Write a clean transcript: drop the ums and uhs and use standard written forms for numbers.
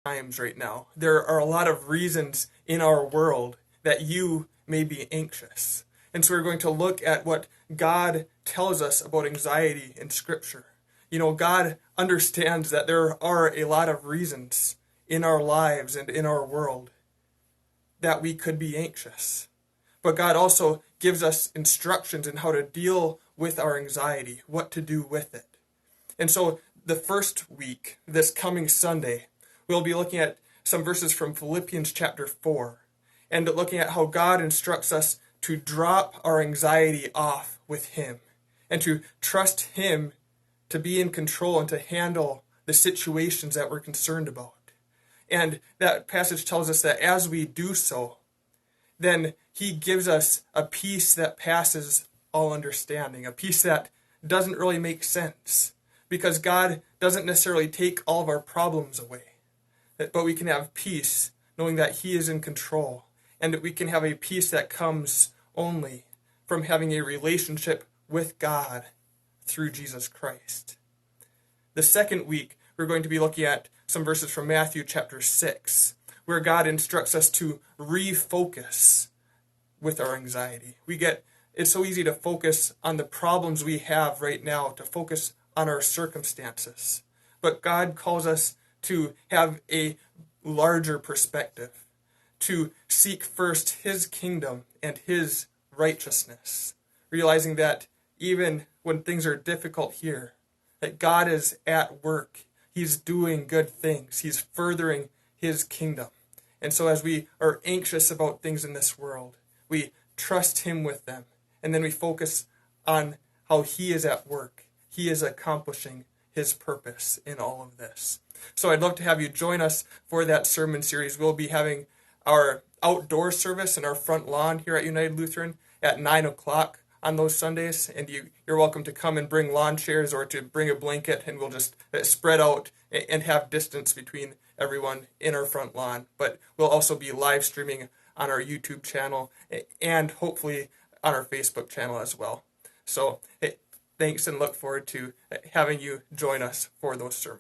times right now. There are a lot of reasons in our world that you may be anxious. And so we're going to look at what God tells us about anxiety in Scripture. God understands that there are a lot of reasons in our lives and in our world that we could be anxious. But God also gives us instructions in how to deal with our anxiety, what to do with it. And so the first week, this coming Sunday, we'll be looking at some verses from Philippians chapter 4 and looking at how God instructs us to drop our anxiety off with Him and to trust Him to be in control and to handle the situations that we're concerned about. And that passage tells us that as we do so, then He gives us a peace that passes all understanding, a peace that doesn't really make sense, because God doesn't necessarily take all of our problems away, but we can have peace knowing that He is in control, and that we can have a peace that comes only from having a relationship with God through Jesus Christ. The second week, we're going to be looking at some verses from Matthew chapter 6, where God instructs us to refocus with our anxiety. It's so easy to focus on the problems we have right now, to focus on our circumstances. But God calls us to have a larger perspective, to seek first His kingdom and His righteousness, realizing that even when things are difficult here, that God is at work. He's doing good things. He's furthering His kingdom. And so as we are anxious about things in this world, we trust Him with them. And then we focus on how He is at work. He is accomplishing His purpose in all of this. So I'd love to have you join us for that sermon series. We'll be having our outdoor service in our front lawn here at United Lutheran at 9 o'clock on those Sundays. And you're welcome to come and bring lawn chairs or to bring a blanket, and we'll just spread out and have distance between everyone in our front lawn. But we'll also be live streaming on our YouTube channel and hopefully on our Facebook channel as well. So thanks, and look forward to having you join us for those sermons.